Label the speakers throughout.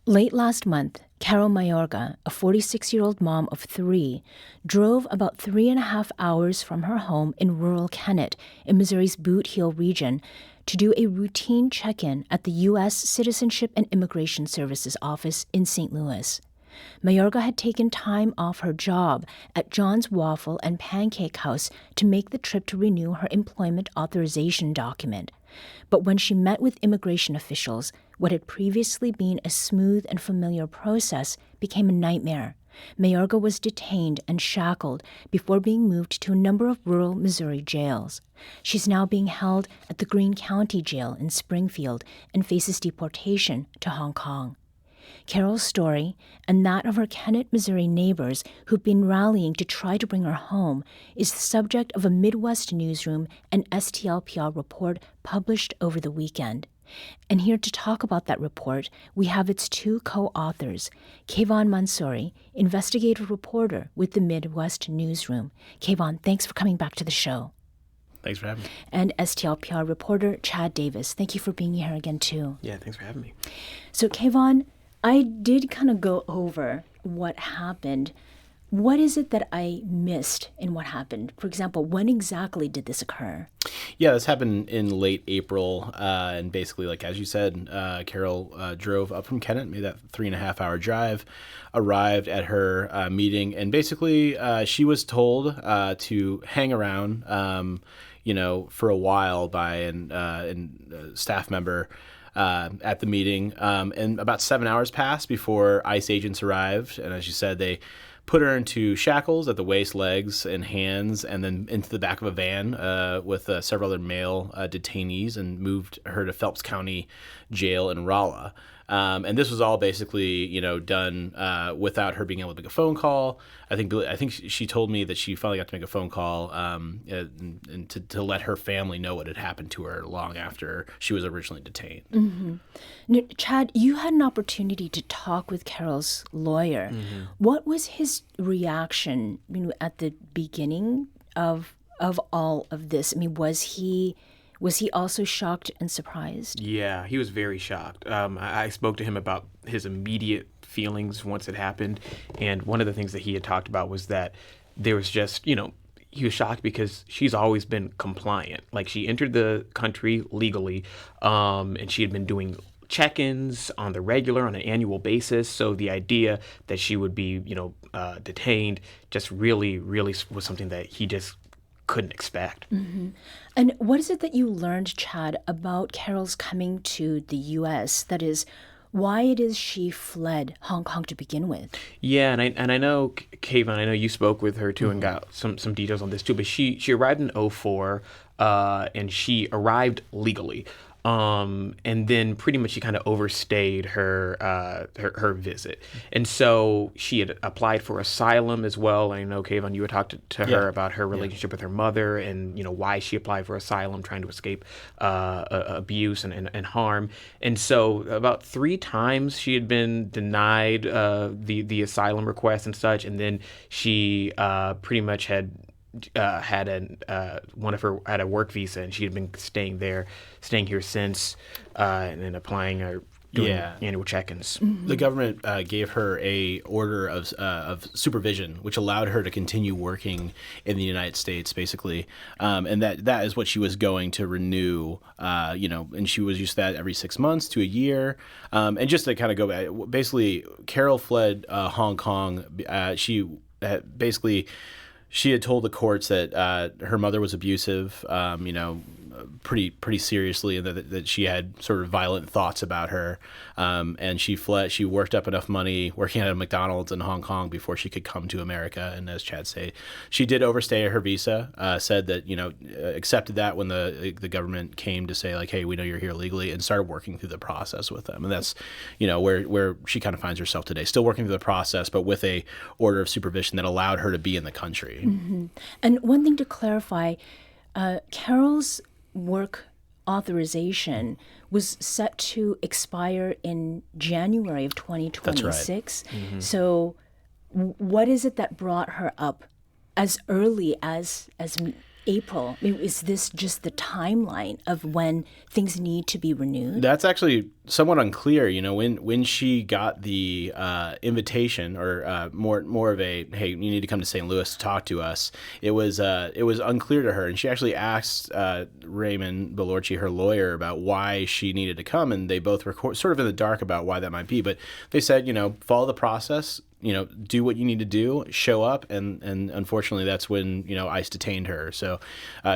Speaker 1: Late last month, Carol Mayorga, a 46-year-old mom of three, drove about 3.5 hours from her home in rural Kennett in Missouri's Boot Heel region to do a routine check-in at the U.S. Citizenship and Immigration Services office in St. Louis. Mayorga had taken time off her job at John's Waffle and Pancake House to make the trip to renew her employment authorization document. But when she met with immigration officials, what had previously been a smooth and familiar process became a nightmare. Mayorga was detained and shackled before being moved to a number of rural Missouri jails. She's now being held at the Greene County Jail in Springfield and faces deportation to Hong Kong. Carol's story, and that of her Kennett, Missouri neighbors who've been rallying to try to bring her home, is the subject of a Midwest newsroom and STLPR report published over the weekend. And here to talk about that report, we have its two co-authors, Kayvon Mansouri, investigative reporter with the Midwest newsroom. Kayvon, thanks for coming back to the show.
Speaker 2: Thanks for having me.
Speaker 1: And STLPR reporter Chad Davis. Thank you for being here again, too.
Speaker 2: Yeah, thanks for having me.
Speaker 1: So, Kayvon, I did kind of go over what happened. What is it that I missed in what happened? For example, when exactly did this occur?
Speaker 2: Yeah, this happened in late April. And basically, like as you said, Carol drove up from Kennett, made that 3.5 hour drive, arrived at her meeting. And basically, she was told to hang around, for a while by a staff member at the meeting. And about 7 hours passed before ICE agents arrived. And as you said, they put her into shackles at the waist, legs, and hands, and then into the back of a van with several other male detainees and moved her to Phelps County Jail in Rolla. And this was all basically, done without her being able to make a phone call. I think she told me that she finally got to make a phone call and to let her family know what had happened to her long after she was originally detained.
Speaker 1: Mm-hmm. Now, Chad, you had an opportunity to talk with Carol's lawyer. Mm-hmm. What was his reaction, at the beginning of all of this? I mean, was he also shocked and surprised?
Speaker 3: Yeah, he was very shocked. I spoke to him about his immediate feelings once it happened. And one of the things that he had talked about was that there was just, he was shocked because she's always been compliant. Like, she entered the country legally, and she had been doing check-ins on the regular, on an annual basis. So the idea that she would be, detained just really, really was something that he just couldn't expect.
Speaker 1: Mm-hmm. And what is it that you learned, Chad, about Carol's coming to the U.S.? That is, why it is she fled Hong Kong to begin with?
Speaker 3: Yeah, and I know, Kayvon, I know you spoke with her too, mm-hmm. and got some details on this too. But she arrived in 2004, and she arrived legally. And then pretty much she kind of overstayed her visit. And so she had applied for asylum as well. I know, Kayvon, you had talked to her about her relationship with her mother and, why she applied for asylum, trying to escape abuse and harm. And so about 3 times she had been denied the asylum request and such. And then she pretty much had one of her had a work visa, and she had been staying here since, and then applying or doing annual check-ins.
Speaker 1: Mm-hmm.
Speaker 2: The government gave her a order of supervision, which allowed her to continue working in the United States, basically, and that is what she was going to renew. And she was used to that every 6 months to a year. And just to kind of go back, basically, Carol fled Hong Kong. She had told the courts that her mother was abusive, pretty seriously, and that she had sort of violent thoughts about her. And she fled. She worked up enough money working at a McDonald's in Hong Kong before she could come to America. And as Chad said, she did overstay her visa. Said that accepted that when the government came to say, like, hey, we know you're here legally, and started working through the process with them. And that's where she kind of finds herself today, still working through the process, but with a order of supervision that allowed her to be in the country.
Speaker 1: Mm-hmm. And one thing to clarify, Carol's work authorization was set to expire in January of 2026.
Speaker 2: That's right.
Speaker 1: Mm-hmm. So what is it that brought her up as early as April? I mean, is this just the timeline of when things need to be renewed?
Speaker 2: That's actually somewhat unclear. When she got the invitation, or more of a, hey, you need to come to St. Louis to talk to us. It was unclear to her, and she actually asked Raymond Belorci, her lawyer, about why she needed to come, and they both were sort of in the dark about why that might be. But they said, follow the process. Do what you need to do, show up, and unfortunately, that's when ICE detained her. So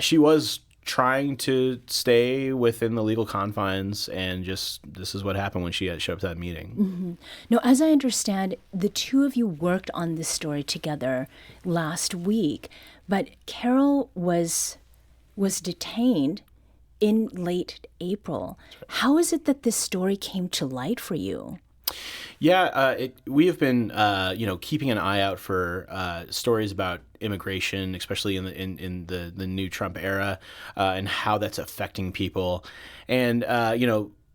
Speaker 2: she was trying to stay within the legal confines, and just this is what happened when she showed up to that meeting.
Speaker 1: Mm-hmm. Now, as I understand, the two of you worked on this story together last week, but Carol was detained in late April. Right. How is it that this story came to light for you?
Speaker 2: Yeah, we have been, keeping an eye out for stories about immigration, especially in the new Trump era, and how that's affecting people. And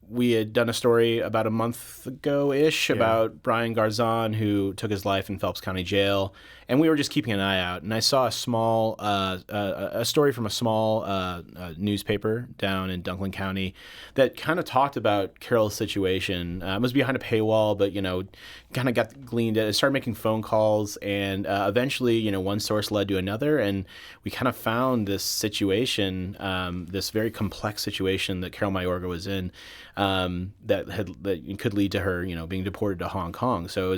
Speaker 2: we had done a story about a month ago-ish about Brian Garzon, who took his life in Phelps County Jail, and we were just keeping an eye out. And I saw a story from a small newspaper down in Dunklin County that kind of talked about Carol's situation. It was behind a paywall, but kind of got gleaned at it. Started making phone calls, and eventually, one source led to another, and we kind of found this situation, this very complex situation that Carol Mayorga was in. That could lead to her, being deported to Hong Kong. So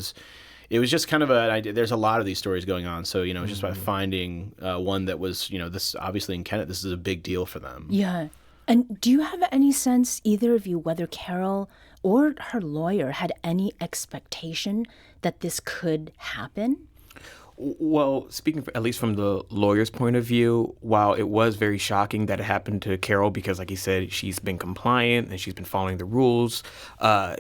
Speaker 2: it was just kind of an idea. There's a lot of these stories going on. So, it's just about finding one that was, this obviously in Kennett, this is a big deal for them.
Speaker 1: Yeah. And do you have any sense, either of you, whether Carol or her lawyer had any expectation that this could happen?
Speaker 3: Well, speaking at least from the lawyer's point of view, while it was very shocking that it happened to Carol because, like he said, she's been compliant and she's been following the rules,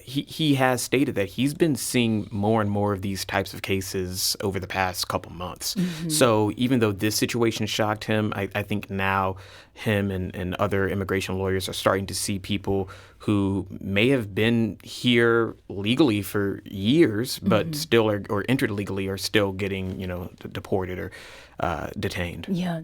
Speaker 3: he has stated that he's been seeing more and more of these types of cases over the past couple months. Mm-hmm. So even though this situation shocked him, I think now him and other immigration lawyers are starting to see people who may have been here legally for years, but mm-hmm. still or entered legally are still getting, deported or detained.
Speaker 1: Yeah.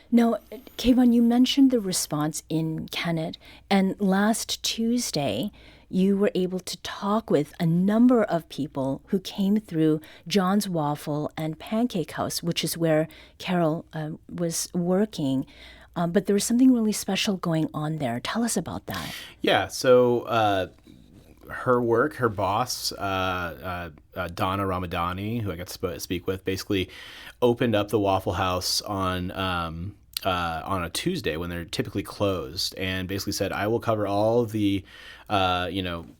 Speaker 1: Now, Kayvon, you mentioned the response in Kennett, and last Tuesday, you were able to talk with a number of people who came through John's Waffle and Pancake House, which is where Carol was working. But there was something really special going on there. Tell us about that.
Speaker 2: Yeah, so her boss, Donna Ramadani, who I got to speak with, basically opened up the Waffle House on a Tuesday when they're typically closed, and basically said, I will cover all the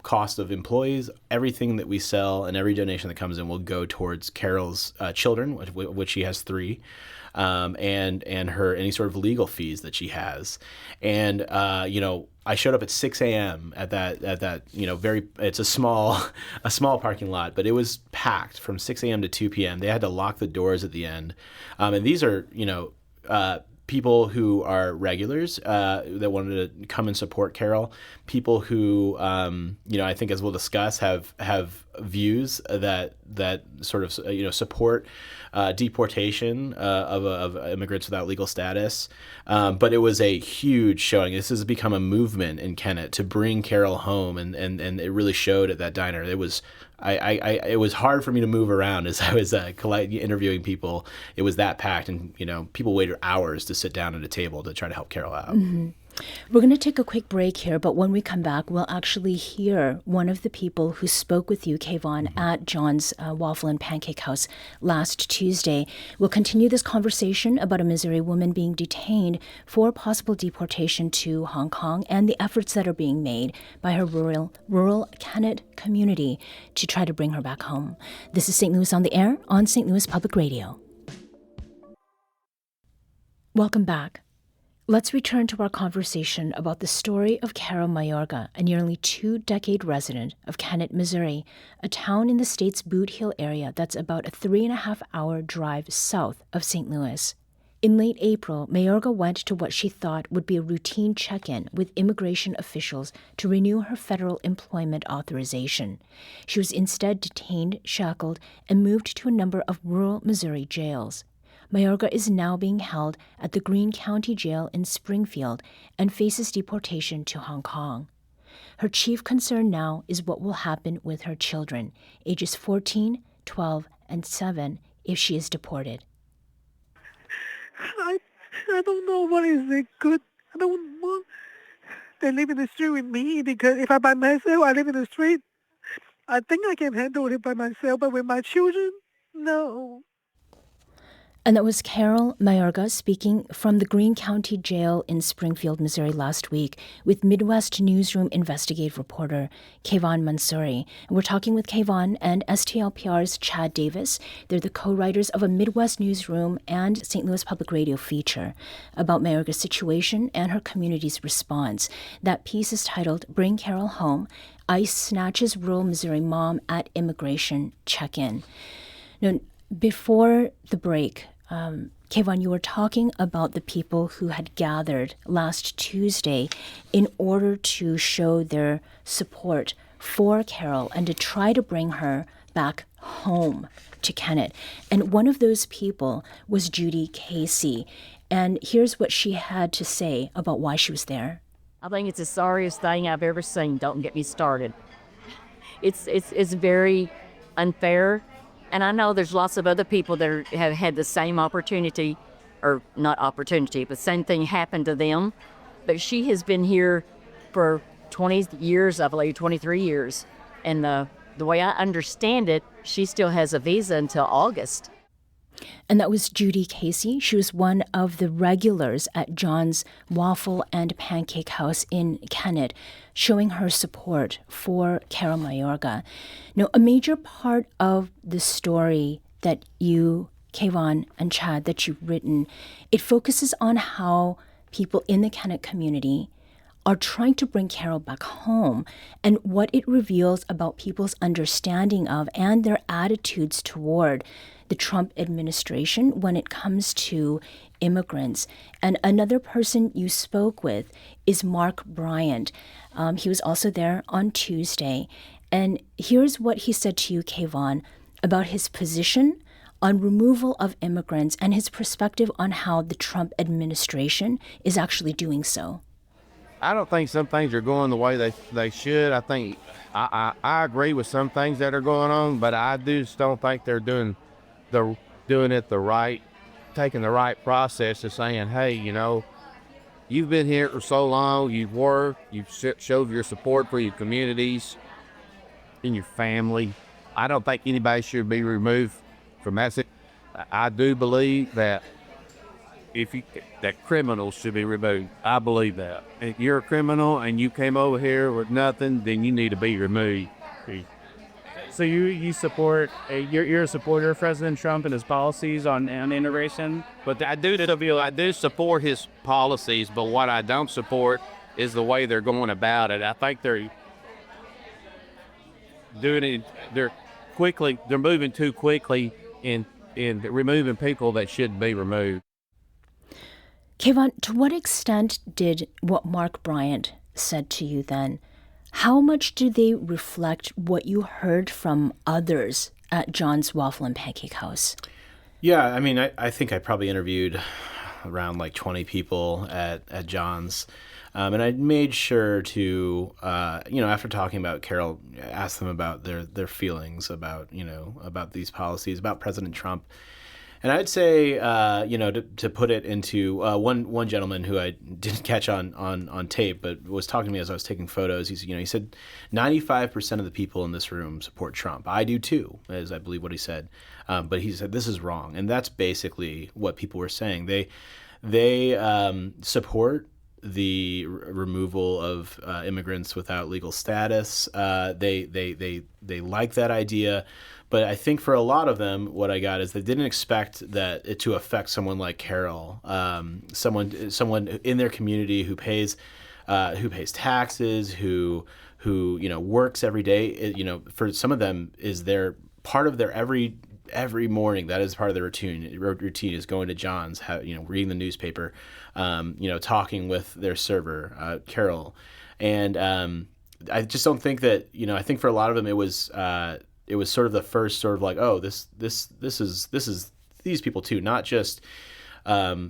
Speaker 2: cost of employees, everything that we sell, and every donation that comes in will go towards Carol's children, which she has 3. And her any sort of legal fees that she has, and I showed up at 6 a.m. at that it's a small parking lot, but it was packed from 6 a.m. to 2 p.m. They had to lock the doors at the end, and these are people who are regulars that wanted to come and support Carol, people who I think, as we'll discuss, have views that sort of support deportation of immigrants without legal status. But it was a huge showing. This has become a movement in Kennett to bring Carol home, and it really showed at that diner. It was it was hard for me to move around as I was interviewing people. It was that packed, and people waited hours to sit down at a table to try to help Carol out.
Speaker 1: Mm-hmm. We're going to take a quick break here, but when we come back, we'll actually hear one of the people who spoke with you, Kayvon, mm-hmm. at John's Waffle and Pancake House last Tuesday. We'll continue this conversation about a Missouri woman being detained for possible deportation to Hong Kong and the efforts that are being made by her rural Kennett community to try to bring her back home. This is St. Louis on the Air on St. Louis Public Radio. Welcome back. Let's return to our conversation about the story of Carol Mayorga, a nearly 2-decade resident of Kennett, Missouri, a town in the state's Boot Heel area that's about a 3.5-hour drive south of St. Louis. In late April, Mayorga went to what she thought would be a routine check-in with immigration officials to renew her federal employment authorization. She was instead detained, shackled, and moved to a number of rural Missouri jails. Mayorga is now being held at the Greene County Jail in Springfield and faces deportation to Hong Kong. Her chief concern now is what will happen with her children, ages 14, 12, and 7, if she is deported.
Speaker 4: I don't know what is it good. I don't want to live in the street with me, because if I'm by myself, I live in the street. I think I can handle it by myself, but with my children, no.
Speaker 1: And that was Carol Mayorga speaking from the Greene County Jail in Springfield, Missouri last week with Midwest Newsroom investigative reporter Kayvon Mansouri. And we're talking with Kayvon and STLPR's Chad Davis. They're the co-writers of a Midwest Newsroom and St. Louis Public Radio feature about Mayorga's situation and her community's response. That piece is titled Bring Carol Home, ICE Snatches Rural Missouri Mom at Immigration Check-In. Now, before the break, Kayvon, you were talking about the people who had gathered last Tuesday in order to show their support for Carol and to try to bring her back home to Kennett. And one of those people was Judy Casey. And here's what she had to say about why she was there.
Speaker 5: I think it's the sorriest thing I've ever seen. Don't get me started. It's very unfair. And I know there's lots of other people that have had the same opportunity, or not opportunity, but same thing happened to them. But she has been here for 20 years, I believe, 23 years. And the way I understand it, she still has a visa until August.
Speaker 1: And that was Judy Casey. She was one of the regulars at John's Waffle and Pancake House in Kennett, showing her support for Carol Mayorga. Now, a major part of the story that you, Kayvon and Chad, that you've written, it focuses on how people in the Kennett community are trying to bring Carol back home and what it reveals about people's understanding of and their attitudes toward the Trump administration when it comes to immigrants. And another person you spoke with is Mark Bryant. He was also there on Tuesday. And here's what he said to you, Kayvon, about his position on removal of immigrants and his perspective on how the Trump administration is actually doing so.
Speaker 6: I don't think some things are going the way they should. I think I agree with some things that are going on, but I just don't think they're doing it the right, taking the right process of saying, hey, you've been here for so long, you've worked, you've showed your support for your communities and your family. I don't think anybody should be removed from that. I do believe that that criminals should be removed. I believe that. If you're a criminal and you came over here with nothing, then you need to be removed.
Speaker 7: So you support, you're a supporter of President Trump and his policies on immigration?
Speaker 6: But I do support his policies, but what I don't support is the way they're going about it. I think they're doing it, they're moving too quickly in removing people that shouldn't be removed.
Speaker 1: Kayvon, to what extent did what Mark Bryant said to you then, how much do they reflect what you heard from others at John's Waffle and Pancake House?
Speaker 2: Yeah, I mean, I think I probably interviewed around like 20 people at John's. And I made sure to, after talking about Carol, ask them about their feelings about these policies, about President Trump. And I'd say, to put it into one gentleman who I didn't catch on tape, but was talking to me as I was taking photos. He said 95% of the people in this room support Trump. I do too, is I believe what he said. But he said this is wrong, and that's basically what people were saying. They support the removal of immigrants without legal status. They like that idea. But I think for a lot of them, what I got is they didn't expect that it to affect someone like Carol, someone in their community who pays taxes, who works every day. For some of them is their part of their every morning. That is part of their routine. Routine is going to John's, reading the newspaper, talking with their server, Carol, and I just don't think that I think for a lot of them it was sort of the first sort of like, oh, this is these people too, not just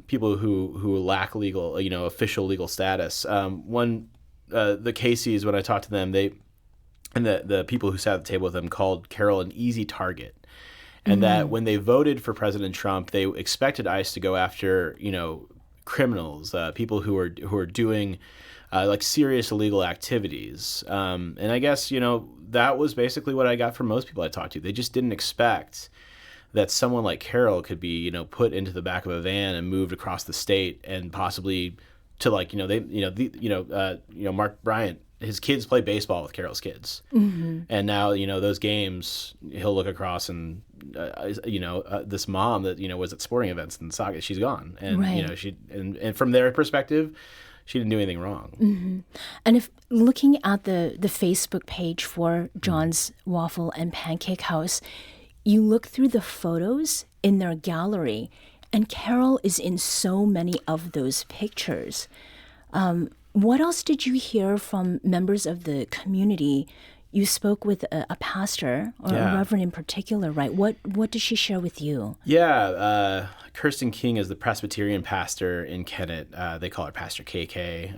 Speaker 2: people who lack legal, official legal status. The Caseys, when I talked to them, the people who sat at the table with them called Carol an easy target. And that when they voted for President Trump, they expected ICE to go after, criminals, people who are doing like serious illegal activities. And I guess, that was basically what I got from most people I talked to. They just didn't expect that someone like Carol could be, put into the back of a van and moved across the state and possibly to Mark Bryant, his kids play baseball with Carol's kids. And now, those games, he'll look across and, this mom that, was at sporting events in Saga, she's gone. And,
Speaker 1: Right.
Speaker 2: And from their perspective, she didn't do anything wrong.
Speaker 1: And if looking at the Facebook page for John's Waffle and Pancake House, you look through the photos in their gallery, and Carol is in so many of those pictures. What else did you hear from members of the community? You spoke with a pastor or a reverend in particular, right? What did she share with you?
Speaker 2: Yeah, Kirsten King is the Presbyterian pastor in Kennett. They call her Pastor KK.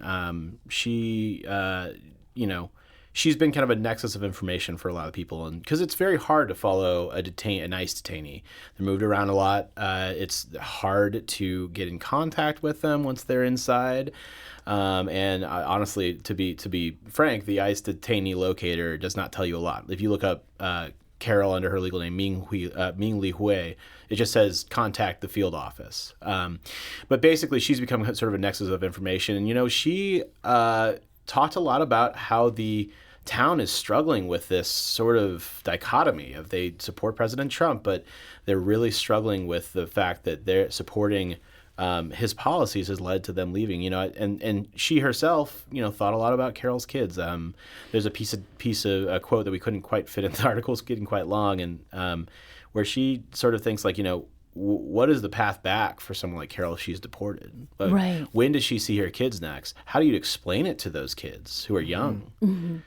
Speaker 2: She's been kind of a nexus of information for a lot of people, and because it's very hard to follow a ICE detainee. They're moved around a lot. It's hard to get in contact with them once they're inside. And honestly, to be frank, the ICE detainee locator does not tell you a lot. If you look up Carol under her legal name, Ming Li Hui, it just says contact the field office. But basically, she's become sort of a nexus of information. And, she talked a lot about how the town is struggling with this sort of dichotomy of they support President Trump, but they're really struggling with the fact that they're supporting his policies has led to them leaving, and she herself, thought a lot about Carol's kids. There's a quote that we couldn't quite fit in the article, it's getting quite long, and where she sort of thinks like, what is the path back for someone like Carol if she's deported?
Speaker 1: Right.
Speaker 2: When does she see her kids next? How do you explain it to those kids who are young?
Speaker 1: Mm-hmm.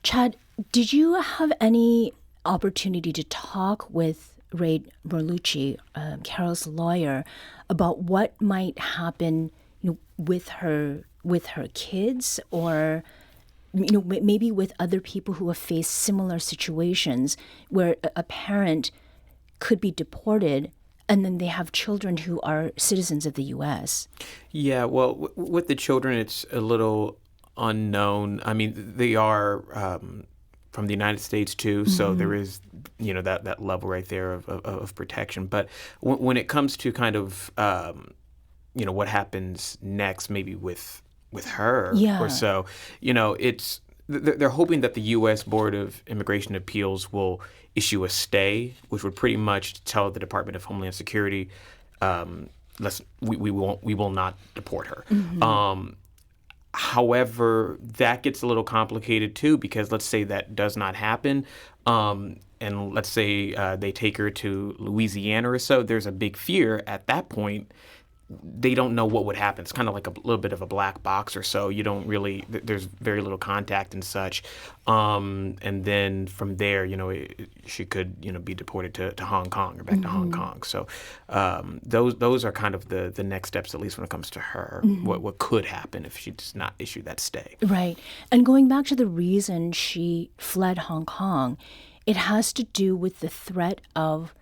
Speaker 1: Chad, did you have any opportunity to talk with Ray Berlucci, Carol's lawyer, about what might happen with her kids, or maybe with other people who have faced similar situations where a parent could be deported and then they have children who are citizens of the U.S.? Yeah,
Speaker 3: well, with the children, it's a little unknown. I mean, they are from the United States too, so there is that level right there of protection. But when it comes to kind of what happens next, maybe with her or so, it's they're hoping that the U.S. Board of Immigration Appeals will issue a stay, which would pretty much tell the Department of Homeland Security, we will not deport her. However, that gets a little complicated too, because let's say that does not happen, and let's say they take her to Louisiana or so. There's a big fear at that point. They don't know what would happen. It's kind of like a little bit of a black box or so. You don't really, there's very little contact and such. And then from there, she could, be deported to Hong Kong or back to Hong Kong. So those are kind of the next steps, at least when it comes to her, what could happen if she does not issue that stay.
Speaker 1: Right. And going back to the reason she fled Hong Kong, it has to do with the threat of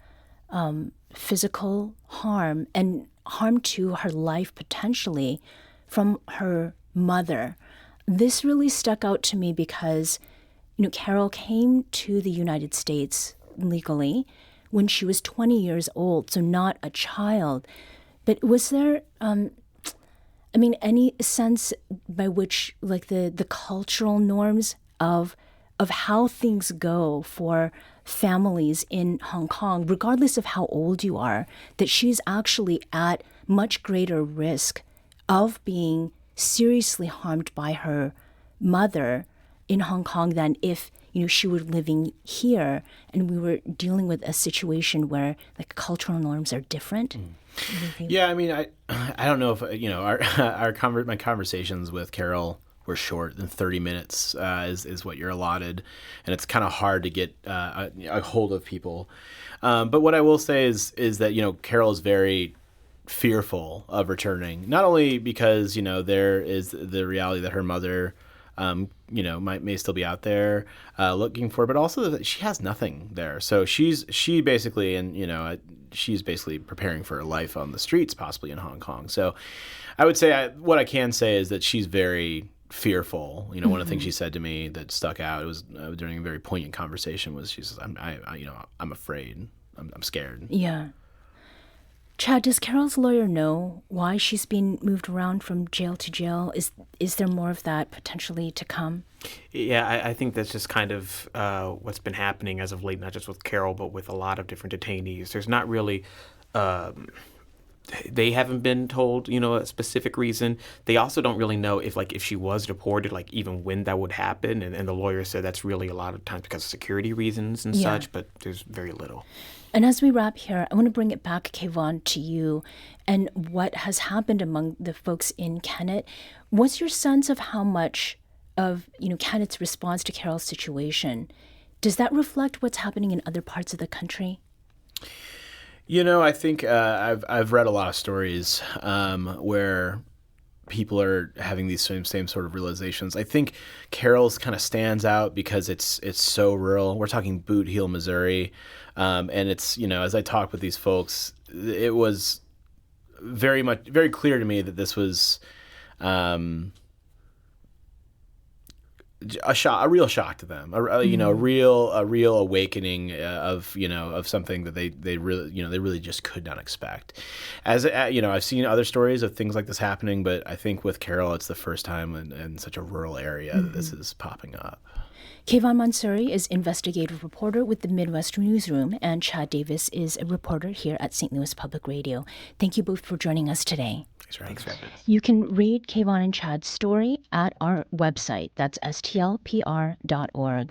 Speaker 1: physical harm and harm to her life potentially from her mother. This really stuck out to me because, Carol came to the United States legally when she was 20 years old, so not a child. But was there, any sense by which, like, the cultural norms of how things go for families in Hong Kong, regardless of how old you are, that she's actually at much greater risk of being seriously harmed by her mother in Hong Kong than if, she were living here and we were dealing with a situation where, like, cultural norms are different?
Speaker 2: Yeah, I don't know if, my conversations with Carol we're short. Then 30 minutes is what you're allotted, and it's kind of hard to get a hold of people. But what I will say is that Carol is very fearful of returning, not only because there is the reality that her mother may still be out there looking for, but also that she has nothing there. So she's basically preparing for her life on the streets, possibly in Hong Kong. So I would say what I can say is that she's very fearful. One of the things she said to me that stuck out, it was during a very poignant conversation, was she says, I'm afraid. I'm scared.
Speaker 1: Yeah. Chad, does Carol's lawyer know why she's being moved around from jail to jail? Is there more of that potentially to come?
Speaker 3: Yeah, I think that's just kind of what's been happening as of late, not just with Carol, but with a lot of different detainees. There's not really, they haven't been told, a specific reason. They also don't really know if she was deported, even when that would happen. And the lawyer said that's really a lot of times because of security reasons and such, but there's very little.
Speaker 1: And as we wrap here, I want to bring it back, Kayvon, to you and what has happened among the folks in Kennett. What's your sense of how much of Kennett's response to Carol's situation? Does that reflect what's happening in other parts of the country?
Speaker 2: I think I've read a lot of stories where people are having these same sort of realizations. I think Carol's kind of stands out because it's so rural. We're talking Boot Heel, Missouri, and it's as I talk with these folks, it was very clear to me that this was a real shock to them, a real awakening of something that they really just could not expect. As I've seen other stories of things like this happening, but I think with Carol, it's the first time in such a rural area that this is popping up.
Speaker 1: Kayvon Mansouri is investigative reporter with the Midwest Newsroom, and Chad Davis is a reporter here at St. Louis Public Radio. Thank you both for joining us today.
Speaker 2: Thanks for having us.
Speaker 1: You can read Kayvon and Chad's story at our website. That's stlpr.org.